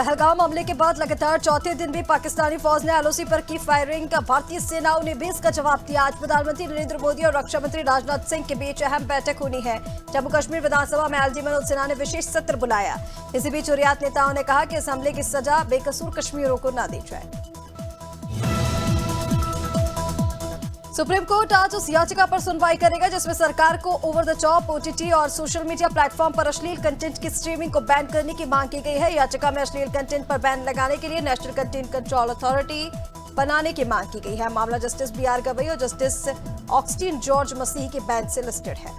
पहलगाम हमले के बाद लगातार चौथे दिन भी पाकिस्तानी फौज ने एलओसी पर की फायरिंग का भारतीय सेनाओं ने भी इसका जवाब दिया। आज प्रधानमंत्री नरेंद्र मोदी और रक्षा मंत्री राजनाथ सिंह के बीच अहम बैठक होनी है। जम्मू कश्मीर विधानसभा में एलजी मनोज सिन्हा ने विशेष सत्र बुलाया। इसी बीच हुर्रियत नेताओं ने कहा कि इस हमले की सजा बेकसूर कश्मीरियों को न दी जाए। सुप्रीम कोर्ट आज उस याचिका पर सुनवाई करेगा जिसमें सरकार को ओवर द टॉप, ओटीटी और सोशल मीडिया प्लेटफॉर्म पर अश्लील कंटेंट की स्ट्रीमिंग को बैन करने की मांग की गई है। याचिका में अश्लील कंटेंट पर बैन लगाने के लिए नेशनल कंटेंट कंट्रोल अथॉरिटी बनाने की मांग की गई है। मामला जस्टिस बीआर गवई और जस्टिस ऑक्सटीन जॉर्ज मसीह के बेंच से लिस्टेड है।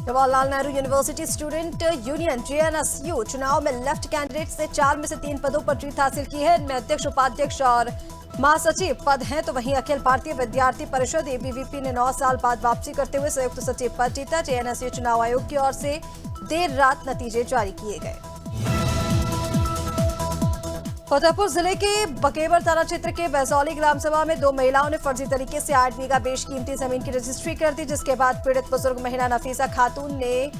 Jawaharlal Nehru university student union JNSU चुनाव में लेफ्ट कैंडिडेट से 4 में से 3 पदों पर जीत हासिल की है। इनमें अध्यक्ष, उपाध्यक्ष और महासचिव पद हैं, तो वहीं अखिल भारतीय विद्यार्थी परिषद एबीवीपी ने 9 साल बाद वापसी करते हुए संयुक्त सचिव पद जीता। जेएनएसयू चुनाव आयोग की ओर से देर रात नतीजे जारी किए गए। फतेहपुर जिले के बकेवर थाना क्षेत्र के बैसौली ग्राम सभा में 2 महिलाओं ने फर्जी तरीके से 8 बीघा बेशकीमती जमीन की रजिस्ट्री कर दी, जिसके बाद पीड़ित बुजुर्ग महिला नफीसा खातून ने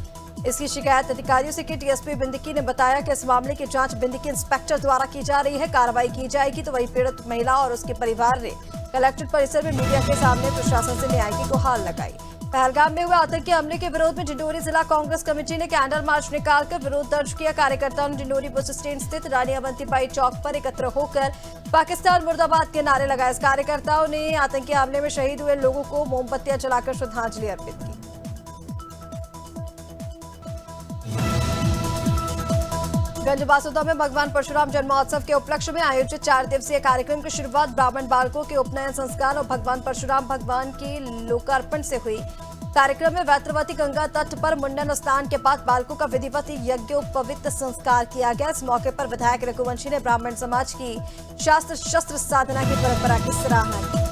इसकी शिकायत अधिकारियों से की। डीएसपी बिंदकी ने बताया कि इस मामले की जांच बिंदकी इंस्पेक्टर द्वारा की जा रही है, कार्रवाई की जाएगी। तो वही पीड़ित महिला और उसके परिवार ने कलेक्ट्रेट परिसर में मीडिया के सामने प्रशासन से न्याय की गुहार लगाई। पहलगाम में हुए आतंकी हमले के विरोध में डिंडोरी जिला कांग्रेस कमेटी ने कैंडल मार्च निकालकर विरोध दर्ज किया। कार्यकर्ताओं ने डिंडोरी बस स्टैंड स्थित रानी अवंतीबाई चौक पर एकत्र होकर पाकिस्तान मुर्दाबाद के नारे लगाए। इस कार्यकर्ताओं ने आतंकी हमले में शहीद हुए लोगों को मोमबत्तियां जलाकर श्रद्धांजलि अर्पित की। गंजबासुदा में भगवान परशुराम जन्मोत्सव के उपलक्ष्य में आयोजित 4 दिवसीय कार्यक्रम की शुरुआत ब्राह्मण बालकों के उपनयन संस्कार और भगवान परशुराम भगवान के लोकार्पण से हुई। कार्यक्रम में वैत्रवती गंगा तट पर मुंडन स्नान के बाद बालकों का विधिवत यज्ञोपवीत संस्कार किया गया। इस मौके पर विधायक रघुवंशी ने ब्राह्मण समाज की शास्त्र शस्त्र साधना की परंपरा की सराहना की।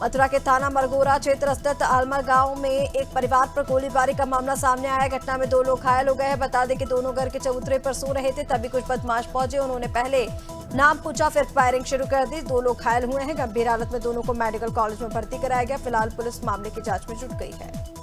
मथुरा के थाना मरगोरा क्षेत्र स्थित आलमर गांव में एक परिवार पर गोलीबारी का मामला सामने आया। घटना में 2 लोग घायल हो गए हैं। बता दें कि दोनों घर के चबूतरे पर सो रहे थे, तभी कुछ बदमाश पहुंचे। उन्होंने पहले नाम पूछा, फिर फायरिंग शुरू कर दी। 2 लोग घायल हुए हैं। गंभीर हालत में दोनों को मेडिकल कॉलेज में भर्ती कराया गया। फिलहाल पुलिस मामले की जांच में जुट गई है।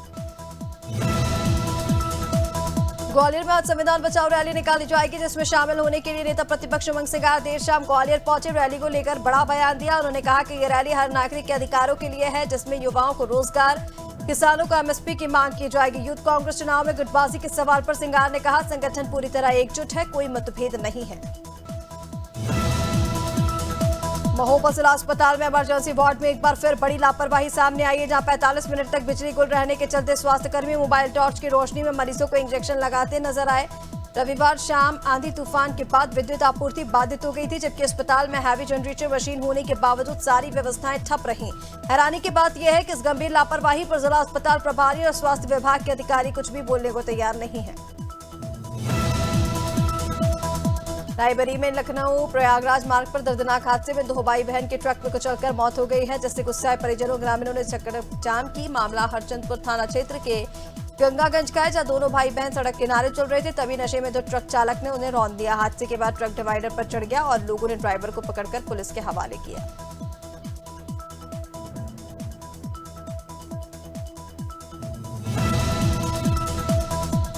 ग्वालियर में आज संविधान बचाओ रैली निकाली जाएगी, जिसमें शामिल होने के लिए नेता प्रतिपक्ष उमंग सिंगार देर शाम ग्वालियर पहुंचे। रैली को लेकर बड़ा बयान दिया। उन्होंने कहा कि यह रैली हर नागरिक के अधिकारों के लिए है, जिसमें युवाओं को रोजगार, किसानों को एमएसपी की मांग की जाएगी। यूथ कांग्रेस चुनाव में गुटबाजी के सवाल पर सिंगार ने कहा, संगठन पूरी तरह एकजुट है, कोई मतभेद नहीं है। महोबा जिला अस्पताल में इमरजेंसी वार्ड में एक बार फिर बड़ी लापरवाही सामने आई है, जहां 45 मिनट तक बिजली गुल रहने के चलते स्वास्थ्यकर्मी मोबाइल टॉर्च की रोशनी में मरीजों को इंजेक्शन लगाते नजर आए। रविवार शाम आंधी तूफान के बाद विद्युत आपूर्ति बाधित हो गई थी, जबकि अस्पताल में हैवी जनरेटर मशीन होने के बावजूद सारी व्यवस्थाएं ठप रहीं। हैरानी की बात यह है कि इस गंभीर लापरवाही पर जिला अस्पताल प्रभारी और स्वास्थ्य विभाग के अधिकारी कुछ भी बोलने को तैयार नहीं है। रायबरेली में लखनऊ प्रयागराज मार्ग पर दर्दनाक हादसे में 2 भाई बहन के ट्रक में कुचलकर मौत हो गई है, जिससे गुस्साए परिजनों ग्रामीणों ने चक्काजाम की। मामला हरचंदपुर थाना क्षेत्र के गंगागंज का है, जहां दोनों भाई बहन सड़क किनारे चल रहे थे, तभी नशे में 2 ट्रक चालक ने उन्हें रौंद दिया। हादसे के बाद ट्रक डिवाइडर पर चढ़ गया और लोगों ने ड्राइवर को पकड़कर पुलिस के हवाले किया।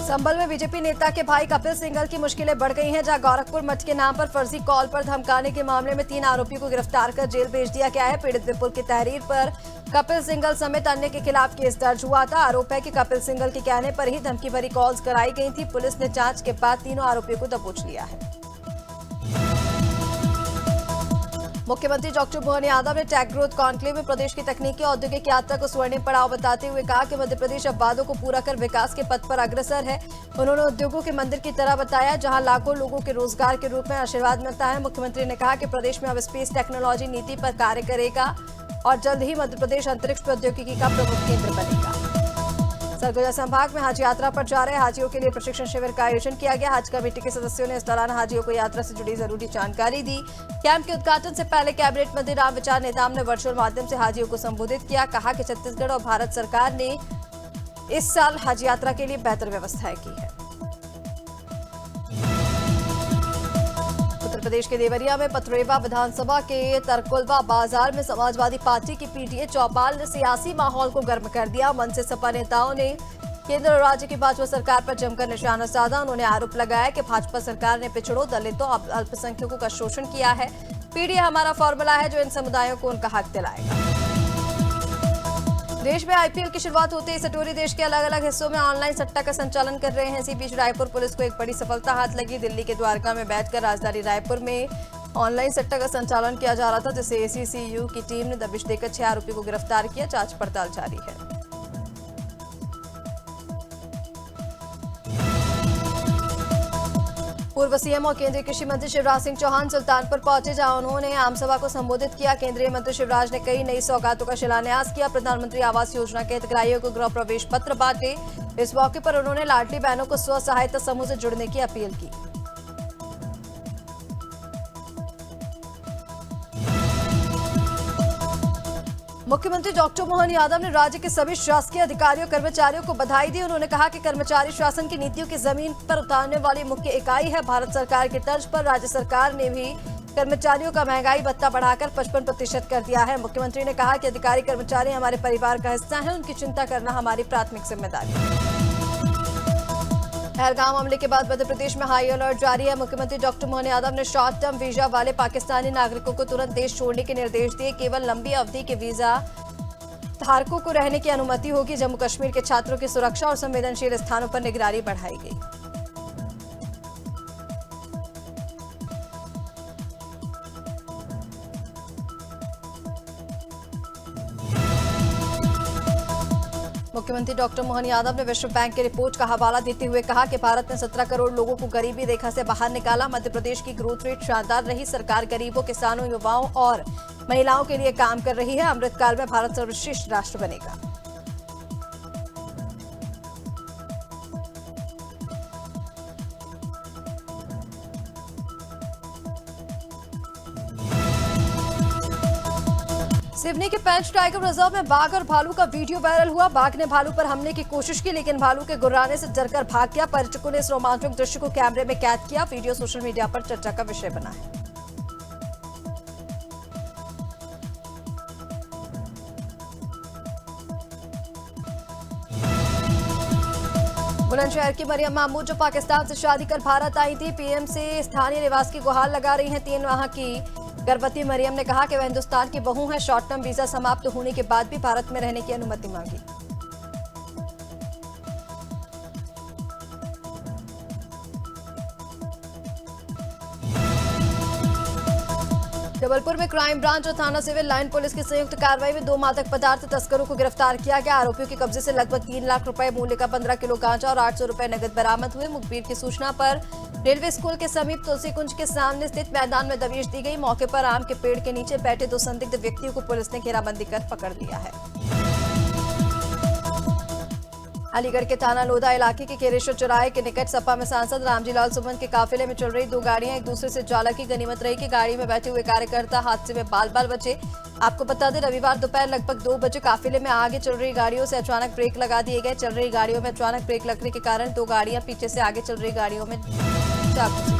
संभल में बीजेपी नेता के भाई कपिल सिंघल की मुश्किलें बढ़ गई हैं, जहां गोरखपुर मठ के नाम पर फर्जी कॉल पर धमकाने के मामले में 3 आरोपियों को गिरफ्तार कर जेल भेज दिया गया है। पीड़ित विपुल की तहरीर पर कपिल सिंघल समेत अन्य के खिलाफ केस दर्ज हुआ था। आरोप है कि कपिल सिंघल के कहने पर ही धमकी भरी कॉल्स कराई गई थी। पुलिस ने जांच के बाद तीनों आरोपियों को दबोच लिया है। मुख्यमंत्री डॉक्टर मोहन यादव ने टेक ग्रोथ कॉन्क्लेव में प्रदेश की तकनीकी औद्योगिक यात्रा को स्वर्णिम पड़ाव बताते हुए कहा कि मध्य प्रदेश अब वादों को पूरा कर विकास के पथ पर अग्रसर है। उन्होंने उद्योगों के मंदिर की तरह बताया, जहां लाखों लोगों के रोजगार के रूप में आशीर्वाद मिलता है। मुख्यमंत्री ने कहा कि प्रदेश में अब स्पेस टेक्नोलॉजी नीति पर कार्य करेगा और जल्द ही मध्य प्रदेश अंतरिक्ष प्रौद्योगिकी का प्रमुख केंद्र बनेगा। सरगुजा संभाग में हज यात्रा पर जा रहे हाजियों के लिए प्रशिक्षण शिविर का आयोजन किया गया। हज कमेटी के सदस्यों ने इस दौरान हाजियों को यात्रा से जुड़ी जरूरी जानकारी दी। कैंप के उद्घाटन से पहले कैबिनेट मंत्री रामविचार नेताम ने वर्चुअल माध्यम से हाजियों को संबोधित किया। कहा कि छत्तीसगढ़ और भारत सरकार ने इस साल हज यात्रा के लिए बेहतर व्यवस्थाएं की है। उत्तर प्रदेश के देवरिया में पथरेवा विधानसभा के तरकुलवा बाजार में समाजवादी पार्टी की पीटीए चौपाल ने सियासी माहौल को गर्म कर दिया। मन से सपा नेताओं ने केंद्र और राज्य की भाजपा सरकार पर जमकर निशाना साधा। उन्होंने आरोप लगाया कि भाजपा सरकार ने पिछड़ों, दलितों और अल्पसंख्यकों का शोषण किया है। पीडीए हमारा फॉर्मूला है जो इन समुदायों को उनका हक दिलाएगा। देश में आईपीएल की शुरुआत होते ही सटोरी देश के अलग अलग हिस्सों में ऑनलाइन सट्टा का संचालन कर रहे हैं। इसी बीच रायपुर पुलिस को एक बड़ी सफलता हाथ लगी। दिल्ली के द्वारका में बैठकर राजधानी रायपुर में ऑनलाइन सट्टा का संचालन किया जा रहा था, जिसे एसीसीयू की टीम ने दबिश देकर 6 आरोपी को गिरफ्तार किया। जांच पड़ताल जारी है। पूर्व सीएम और केंद्रीय कृषि मंत्री शिवराज सिंह चौहान सुल्तानपुर पहुंचे, जहां उन्होंने आमसभा को संबोधित किया। केंद्रीय मंत्री शिवराज ने कई नई सौगातों का शिलान्यास किया। प्रधानमंत्री आवास योजना के हितग्राहियों को गृह प्रवेश पत्र बांटे। इस मौके पर उन्होंने लाडली बहनों को स्व सहायता समूह से जुड़ने की अपील की। मुख्यमंत्री डॉक्टर मोहन यादव ने राज्य के सभी शासकीय अधिकारियों कर्मचारियों को बधाई दी। उन्होंने कहा कि कर्मचारी शासन की नीतियों की जमीन पर उतारने वाली मुख्य इकाई है। भारत सरकार की तर्ज पर राज्य सरकार ने भी कर्मचारियों का महंगाई भत्ता बढ़ाकर 55% कर दिया है। मुख्यमंत्री ने कहा कि अधिकारी कर्मचारी हमारे परिवार का हिस्सा है, उनकी चिंता करना हमारी प्राथमिक जिम्मेदारी है। पहलगाम हमले के बाद मध्य प्रदेश में हाई अलर्ट जारी है। मुख्यमंत्री डॉक्टर मोहन यादव ने शॉर्ट टर्म वीजा वाले पाकिस्तानी नागरिकों को तुरंत देश छोड़ने के निर्देश दिए। केवल लंबी अवधि के वीजा धारकों को रहने की अनुमति होगी। जम्मू कश्मीर के छात्रों की सुरक्षा और संवेदनशील स्थानों पर निगरानी बढ़ाई गई। मुख्यमंत्री डॉक्टर मोहन यादव ने विश्व बैंक की रिपोर्ट का हवाला देते हुए कहा कि भारत ने 17 करोड़ लोगों को गरीबी रेखा से बाहर निकाला। मध्य प्रदेश की ग्रोथ रेट शानदार रही। सरकार गरीबों, किसानों, युवाओं और महिलाओं के लिए काम कर रही है। अमृतकाल में भारत सर्वश्रेष्ठ राष्ट्र बनेगा। सिवनी के पेंच टाइगर रिजर्व में बाघ और भालू का वीडियो वायरल हुआ। बाघ ने भालू पर हमले की कोशिश की, लेकिन भालू के गुर्राने से डरकर भाग गया। पर्यटकों ने इस रोमांचक दृश्य को कैमरे में कैद किया। वीडियो सोशल मीडिया पर चर्चा का विषय बना है। बुलंदशहर की मरियम महमूद जो पाकिस्तान से शादी कर भारत आई थी, पीएम से स्थानीय निवास की गुहार लगा रही हैं। 3 माह की गर्भवती मरियम ने कहा कि वह हिंदुस्तान की बहू है। शॉर्ट टर्म वीजा समाप्त होने के बाद भी भारत में रहने की अनुमति मांगी। जबलपुर में क्राइम ब्रांच और थाना सिविल लाइन पुलिस की संयुक्त कार्रवाई में 2 मादक पदार्थ तस्करों को गिरफ्तार किया गया। आरोपियों के कब्जे से लगभग 3 लाख रुपए मूल्य का 15 किलो गांजा और 800 रुपए नकद बरामद हुए। मुखबिर की सूचना पर रेलवे स्कूल के समीप तुलसी कुंज के सामने स्थित मैदान में दबिश दी गई। मौके पर आम के पेड़ के नीचे बैठे 2 संदिग्ध व्यक्तियों को पुलिस ने घेराबंदी कर पकड़ लिया है। अलीगढ़ के थाना लोधा इलाके के केरेश्वर चौराहे के निकट सपा में सांसद रामजी लाल सुमन के काफिले में चल रही 2 गाड़ियां एक दूसरे से जाला की गनीमत रही कि गाड़ी में बैठे हुए कार्यकर्ता हादसे में बाल बाल बचे। आपको बता दें, रविवार दोपहर लगभग 2 बजे काफिले में आगे चल रही गाड़ियों से अचानक ब्रेक लगा दिए गए। चल रही गाड़ियों में अचानक ब्रेक लगने के कारण 2 गाड़ियां पीछे से आगे चल रही गाड़ियों में जा घुसी।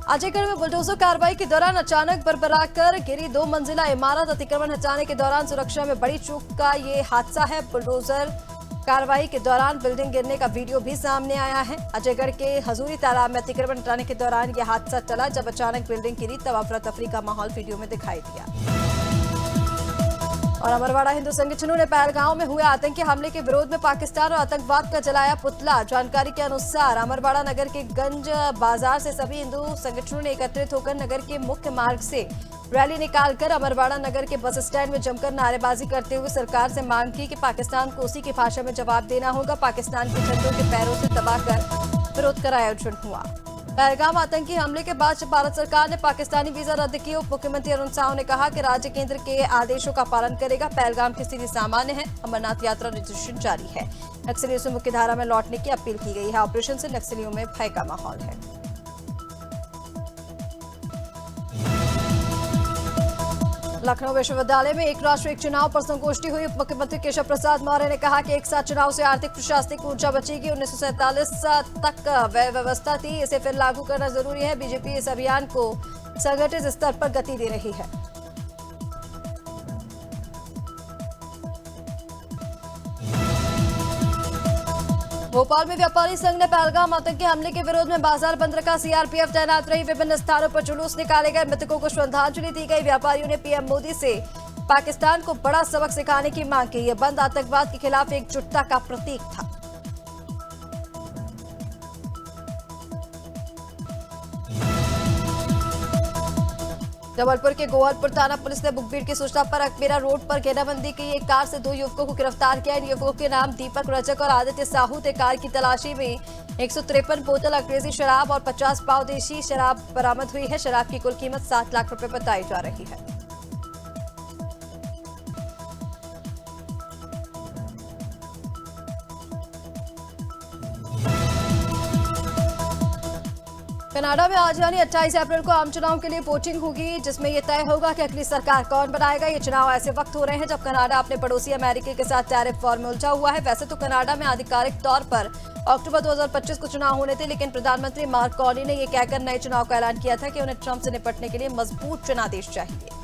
अजयगढ़ में बुलडोजर कार्रवाई के दौरान अचानक बरबराकर गिरी 2 मंजिला इमारत। अतिक्रमण हटाने के दौरान सुरक्षा में बड़ी चूक का ये हादसा है। बुलडोजर कार्रवाई के दौरान बिल्डिंग गिरने का वीडियो भी सामने आया है। अजयगढ़ के हजूरी तालाब में अतिक्रमण हटाने के दौरान यह हादसा चला। जब अचानक बिल्डिंग गिरी तब अफरा तफरी का माहौल वीडियो में दिखाई दिया। और अमरवाड़ा हिंदू संगठनों ने पहलगांव में हुए आतंकी हमले के विरोध में पाकिस्तान और आतंकवाद का जलाया पुतला। जानकारी के अनुसार अमरवाड़ा नगर के गंज बाजार से सभी हिंदू संगठनों ने एकत्रित होकर नगर के मुख्य मार्ग से रैली निकालकर अमरवाड़ा नगर के बस स्टैंड में जमकर नारेबाजी करते हुए सरकार से मांग की कि पाकिस्तान को उसी की भाषा में जवाब देना होगा। पाकिस्तान के झंडों के पैरों से दबाकर विरोध का आयोजन हुआ। पहलगाम आतंकी हमले के बाद भारत सरकार ने पाकिस्तानी वीजा रद्द किए। उप मुख्यमंत्री अरुण साव ने कहा कि राज्य केंद्र के आदेशों का पालन करेगा। पहलगाम की स्थिति सामान्य है। अमरनाथ यात्रा रजिस्ट्रेशन जारी है। नक्सलियों से मुख्यधारा में लौटने की अपील की गई है। ऑपरेशन से नक्सलियों में भय का माहौल है। लखनऊ विश्वविद्यालय में एक राष्ट्र एक चुनाव पर संगोष्ठी हुई। उप मुख्यमंत्री केशव प्रसाद मौर्य ने कहा कि एक साथ चुनाव से आर्थिक प्रशासनिक ऊर्जा बचेगी। 1947 तक व्यवस्था थी, इसे फिर लागू करना जरूरी है। बीजेपी इस अभियान को संगठित स्तर पर गति दे रही है। भोपाल में व्यापारी संघ ने पहलगाम आतंकी हमले के विरोध में बाजार बंद रखा। सीआरपीएफ तैनात रही। विभिन्न स्थानों पर जुलूस निकाले गए। मृतकों को श्रद्धांजलि दी गई। व्यापारियों ने पीएम मोदी से पाकिस्तान को बड़ा सबक सिखाने की मांग की। यह बंद आतंकवाद के खिलाफ एकजुटता का प्रतीक था। जबलपुर के गोहलपुर थाना पुलिस ने मुखबिर की सूचना पर अकबेरा रोड पर घेराबंदी की। एक कार से 2 युवकों को गिरफ्तार किया। इन युवकों के नाम दीपक, रजक और आदित्य साहू थे। कार की तलाशी में 153 बोतल अंग्रेजी शराब और 50 पाव देशी शराब बरामद हुई है। शराब की कुल कीमत 7 लाख रुपए बताई जा रही है। कनाडा में आज यानी 28 अप्रैल को आम चुनाव के लिए वोटिंग होगी, जिसमें यह तय होगा कि अगली सरकार कौन बनाएगा। ये चुनाव ऐसे वक्त हो रहे हैं जब कनाडा अपने पड़ोसी अमेरिका के साथ टैरिफ वॉर में उलझा हुआ है। वैसे तो कनाडा में आधिकारिक तौर पर अक्टूबर 2025 को चुनाव होने थे, लेकिन प्रधानमंत्री मार्क कार्नी ने यह कहकर नए चुनाव का ऐलान किया था कि उन्हें ट्रंप से निपटने के लिए मजबूत जनादेश चाहिए।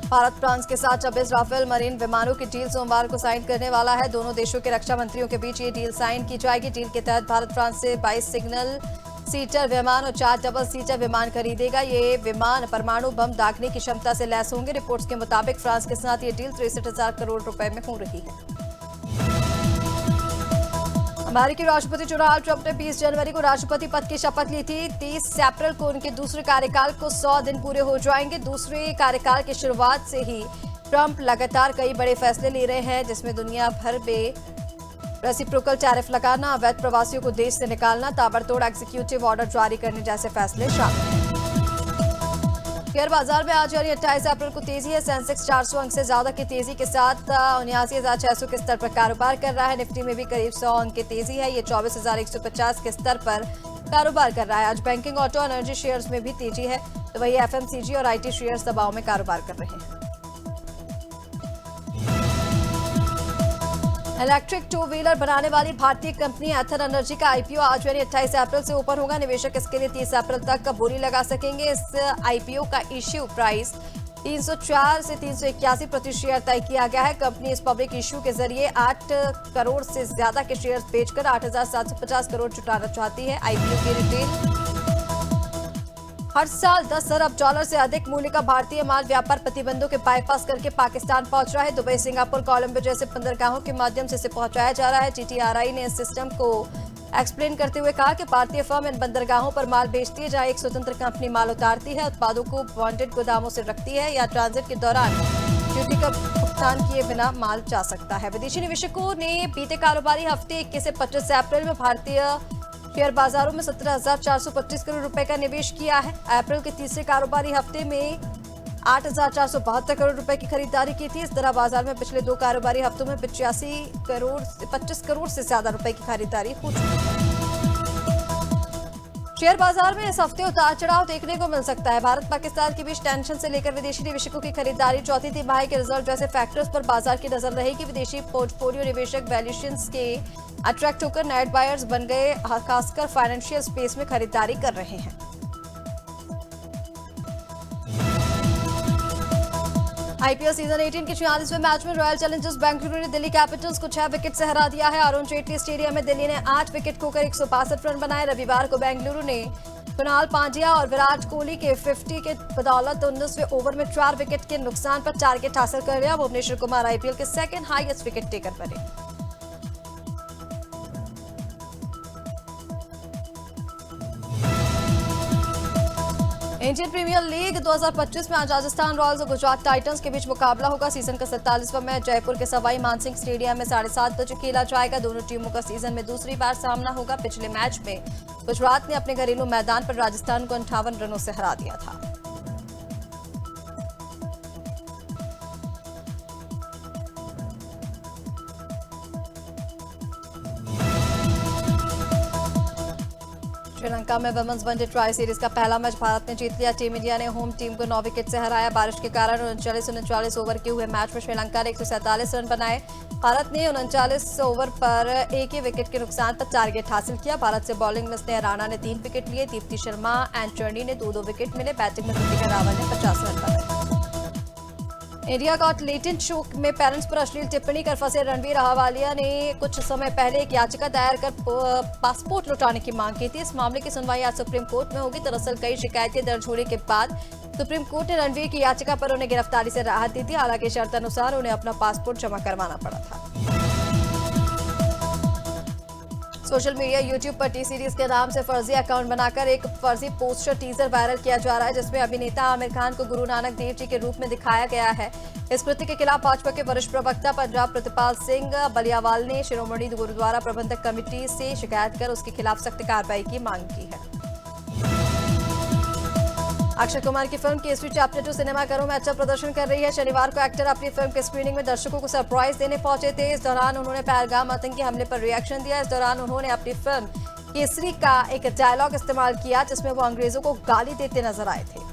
भारत फ्रांस के साथ 26 राफेल मरीन विमानों की डील सोमवार को साइन करने वाला है। दोनों देशों के रक्षा मंत्रियों के बीच ये डील साइन की जाएगी। डील के तहत भारत फ्रांस से 22 सिंगल सीटर विमान और 4 डबल सीटर विमान खरीदेगा। ये विमान परमाणु बम दागने की क्षमता से लैस होंगे। रिपोर्ट्स के मुताबिक फ्रांस के साथ ये डील 63,000 करोड़ रुपए में हो रही है। अमेरिकी राष्ट्रपति डोनाल्ड ट्रंप ने 20 जनवरी को राष्ट्रपति पद की शपथ ली थी। 30 अप्रैल को उनके दूसरे कार्यकाल को 100 दिन पूरे हो जाएंगे। दूसरे कार्यकाल की शुरुआत से ही ट्रंप लगातार कई बड़े फैसले ले रहे हैं, जिसमें दुनिया भर में रेसिप्रोकल टैरिफ लगाना, अवैध प्रवासियों को देश से निकालना, ताबड़तोड़ एग्जीक्यूटिव ऑर्डर जारी करने जैसे फैसले शामिल हैं। शेयर बाजार में आज यानी 28 अप्रैल को तेजी है। सेंसेक्स 400 अंक से ज्यादा की तेजी के साथ 79,600 के स्तर पर कारोबार कर रहा है। निफ्टी में भी करीब 100 अंक की तेजी है। ये 24,150 के स्तर पर कारोबार कर रहा है। आज बैंकिंग, ऑटो, एनर्जी शेयर्स में भी तेजी है, तो वही एफएमसीजी और आईटी शेयर्स दबाव में कारोबार कर रहे हैं। इलेक्ट्रिक 2 व्हीलर बनाने वाली भारतीय कंपनी एथर एनर्जी का आईपीओ आज यानी 28 अप्रैल से ओपन होगा। निवेशक इसके लिए 30 अप्रैल तक का बोली लगा सकेंगे। इस आईपीओ का इश्यू प्राइस 304 से 381 प्रति शेयर तय किया गया है। कंपनी इस पब्लिक इश्यू के जरिए 8 करोड़ से ज्यादा के शेयर बेचकर 8,750 करोड़ जुटाना चाहती है। आईपीओ की रिटेल हर साल 10 अरब डॉलर से अधिक मूल्य का भारतीय माल व्यापार प्रतिबंधों के बाईपास करके पाकिस्तान पहुंच रहा है। दुबई, सिंगापुर, कोलंबो जैसे बंदरगाहों के माध्यम से इसे पहुंचाया जा रहा है। टीटीआरआई ने इस सिस्टम को एक्सप्लेन करते हुए कहा कि भारतीय फर्म इन बंदरगाहों पर माल बेचती है, जहां एक स्वतंत्र कंपनी माल उतारती है, उत्पादों को बॉन्डेड गोदामों से रखती है या ट्रांजिट के दौरान ड्यूटी का भुगतान किए बिना माल जा सकता है। विदेशी निवेशकों ने बीते कारोबारी हफ्ते 21 से 25 अप्रैल में भारतीय शेयर बाजारों में 17,425 करोड़ रुपए का निवेश किया है। अप्रैल के तीसरे कारोबारी हफ्ते में 8,472 करोड़ रुपए की खरीदारी की थी। इस तरह बाजार में पिछले 2 कारोबारी हफ्तों में 25 करोड़ से ज्यादा रुपए की खरीदारी हो चुकी है। शेयर बाजार में इस हफ्ते उतार चढ़ाव देखने को मिल सकता है। भारत पाकिस्तान के बीच टेंशन से लेकर विदेशी निवेशकों की खरीदारी, चौथी तिमाही के रिजल्ट जैसे फैक्टर्स पर बाजार की नजर रहेगी। विदेशी पोर्टफोलियो निवेशक वैल्यूएशंस के अट्रैक्ट होकर नेट बायर्स बन गए, खासकर फाइनेंशियल स्पेस में खरीदारी कर रहे हैं। आईपीएल सीजन 18 के 46वें मैच में रॉयल चैलेंजर्स बेंगलुरु ने दिल्ली कैपिटल्स को 6 विकेट से हरा दिया है। अरुण जेटली स्टेडियम में दिल्ली ने 8 विकेट खोकर 162 रन बनाए। रविवार को बेंगलुरु ने कुणाल पांड्या और विराट कोहली के 50 के बदौलत 19वें ओवर में 4 विकेट के नुकसान पर टारगेट हासिल कर लिया। भुवनेश्वर कुमार आईपीएल के सेकंड हाईएस्ट विकेट टेकर बने। इंडियन प्रीमियर लीग 2025 में आज राजस्थान रॉयल्स और गुजरात टाइटंस के बीच मुकाबला होगा। सीजन का 47वां मैच जयपुर के सवाई मानसिंह स्टेडियम में 7:30 बजे खेला जाएगा। दोनों टीमों का सीजन में दूसरी बार सामना होगा। पिछले मैच में गुजरात ने अपने घरेलू मैदान पर राजस्थान को 58 रनों से हरा दिया था। श्रीलंका में वुमेन्स वनडे ट्राई सीरीज का पहला मैच भारत ने जीत लिया। टीम इंडिया ने होम टीम को 9 विकेट से हराया। बारिश के कारण 39 ओवर के हुए मैच में श्रीलंका ने 147 रन बनाए। भारत ने 39 ओवर पर एक ही विकेट के नुकसान पर टारगेट हासिल किया। भारत से बॉलिंग में स्नेहा राणा ने 3 विकेट लिए। दीप्ति शर्मा, एंटनी ने 2-2 विकेट मिले। बैटिंग में कृतिका रावल ने 50 रन बनाए। इंडिया गॉट लेटेंट शो में पेरेंट्स पर अश्लील टिप्पणी कर फंसे रणवीर अहलूवालिया ने कुछ समय पहले एक याचिका दायर कर पासपोर्ट लौटाने की मांग की थी। इस मामले की सुनवाई आज सुप्रीम कोर्ट में होगी। दरअसल कई शिकायतें दर्ज होने के बाद सुप्रीम कोर्ट ने रणवीर की याचिका पर उन्हें गिरफ्तारी से राहत दी थी। हालांकि शर्त अनुसार उन्हें अपना पासपोर्ट जमा करवाना पड़ा था। सोशल मीडिया यूट्यूब पर टी सीरीज के नाम से फर्जी अकाउंट बनाकर एक फर्जी पोस्टर टीजर वायरल किया जा रहा है, जिसमें अभिनेता आमिर खान को गुरु नानक देव जी के रूप में दिखाया गया है। इस कृत्य के खिलाफ भाजपा के वरिष्ठ प्रवक्ता पंजाब प्रतिपाल सिंह बलियावाल ने शिरोमणि गुरुद्वारा प्रबंधक कमेटी से शिकायत कर उसके खिलाफ सख्त कार्रवाई की मांग की है। अक्षय कुमार की फिल्म केसरी चैप्टर 2 सिनेमाघरों में अच्छा प्रदर्शन कर रही है। शनिवार को एक्टर अपनी फिल्म की स्क्रीनिंग में दर्शकों को सरप्राइज देने पहुंचे थे। इस दौरान उन्होंने पहलगाम आतंकी हमले पर रिएक्शन दिया। इस दौरान उन्होंने अपनी फिल्म केसरी का एक डायलॉग इस्तेमाल किया, जिसमें वो अंग्रेजों को गाली देते नजर आए थे।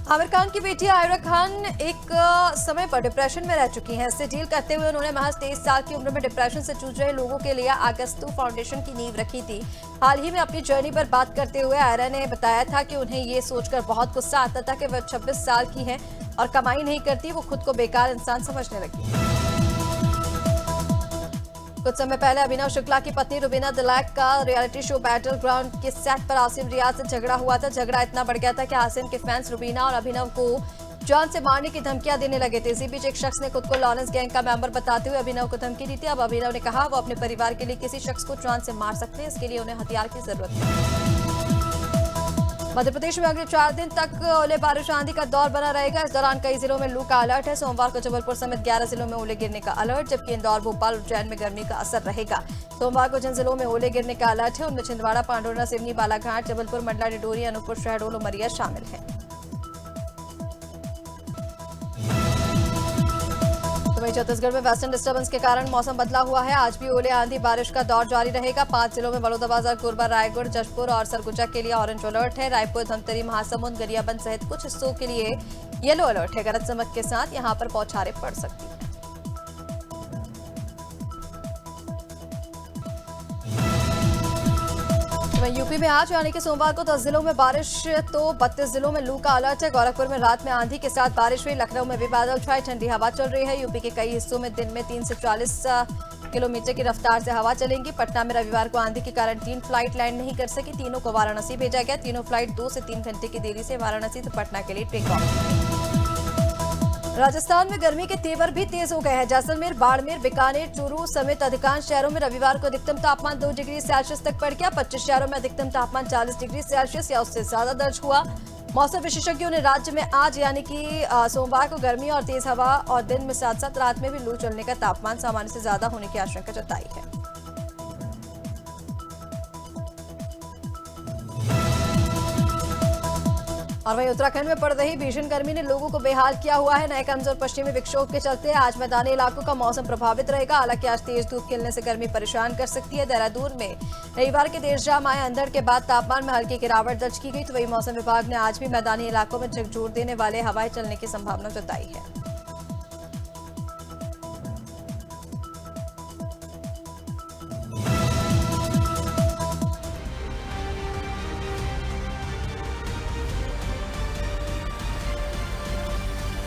आमिर खान की बेटी आयरा खान एक समय पर डिप्रेशन में रह चुकी हैं। इससे डील करते हुए उन्होंने महज 23 साल की उम्र में डिप्रेशन से जूझ रहे लोगों के लिए अगस्तु फाउंडेशन की नींव रखी थी। हाल ही में अपनी जर्नी पर बात करते हुए आयरा ने बताया था कि उन्हें ये सोचकर बहुत गुस्सा आता था कि वह 26 साल की हैं और कमाई नहीं करती। वो खुद को बेकार इंसान समझने लगी। कुछ समय पहले अभिनव शुक्ला की पत्नी रुबीना दिलैक का रियलिटी शो बैटल ग्राउंड के सेट पर आसिम रियाज से झगड़ा हुआ था। झगड़ा इतना बढ़ गया था कि आसिम के फैंस रुबीना और अभिनव को जान से मारने की धमकियां देने लगे थे। इसी बीच एक शख्स ने खुद को लॉरेंस गैंग का मेंबर बताते हुए अभिनव को धमकी दी थी। अब अभिनव ने कहा वो अपने परिवार के लिए किसी शख्स को जान से मार सकते हैं, इसके लिए उन्हें हथियार की जरूरत है। मध्य प्रदेश में अगले 4 दिन तक ओले बारिश आंधी का दौर बना रहेगा। इस दौरान कई जिलों में लू का अलर्ट है। सोमवार को जबलपुर समेत 11 जिलों में ओले गिरने का अलर्ट, जबकि इंदौर, भोपाल, उज्जैन में गर्मी का असर रहेगा। सोमवार को जिन जिलों में ओले गिरने का अलर्ट है उनमें छिंदवाड़ा, पांडुर्ना, सिवनी, बालाघाट, जबलपुर, मंडला, डिडोरी, अनूपपुर, शहडोल, उमरिया शामिल है। वहीं छत्तीसगढ़ में वेस्टर्न डिस्टर्बेंस के कारण मौसम बदला हुआ है। आज भी ओले आंधी बारिश का दौर जारी रहेगा। 5 जिलों में बलौदाबाजार, कोरबा, रायगढ़, जशपुर और सरगुजा के लिए ऑरेंज अलर्ट है। रायपुर, धमतरी, महासमुंद, गरियाबंद सहित कुछ हिस्सों के लिए येलो अलर्ट है। गरज चमक के साथ यहां पर बौछारें पड़ सकती हैं। यूपी में आज यानी कि सोमवार को 10 जिलों में बारिश तो 32 जिलों में लू का अलर्ट है। गोरखपुर में रात में आंधी के साथ बारिश हुई। लखनऊ में भी बादल छाए, ठंडी हवा चल रही है। यूपी के कई हिस्सों में दिन में 3 से 40 किलोमीटर की रफ्तार से हवा चलेंगी। पटना में रविवार को आंधी के कारण 3 फ्लाइट लैंड नहीं कर सकी। तीनों को वाराणसी भेजा गया। तीनों फ्लाइट 2 से 3 घंटे की देरी से वाराणसी से पटना के लिए टेक ऑफ। राजस्थान में गर्मी के तेवर भी तेज हो गए हैं। जैसलमेर, बाड़मेर, बीकानेर, चूरू समेत अधिकांश शहरों में रविवार को अधिकतम तापमान 2 डिग्री सेल्सियस तक बढ़ गया। 25 शहरों में अधिकतम तापमान 40 डिग्री सेल्सियस या उससे ज्यादा दर्ज हुआ। मौसम विशेषज्ञों ने राज्य में आज यानी कि सोमवार को गर्मी और तेज हवा और दिन में साथ साथ रात में भी लू चलने का तापमान सामान्य से ज्यादा होने की आशंका जताई है। और वहीं उत्तराखंड में पड़ रही भीषण गर्मी ने लोगों को बेहाल किया हुआ है। नए कमजोर पश्चिमी विक्षोभ के चलते आज मैदानी इलाकों का मौसम प्रभावित रहेगा। हालांकि आज तेज धूप खिलने से गर्मी परेशान कर सकती है। देहरादून में रविवार के देर शाम आए अंधड़ के बाद तापमान में हल्की गिरावट दर्ज की गई। तो वहीं मौसम विभाग ने आज भी मैदानी इलाकों में झकझोर देने वाले हवाएं चलने की संभावना जताई है।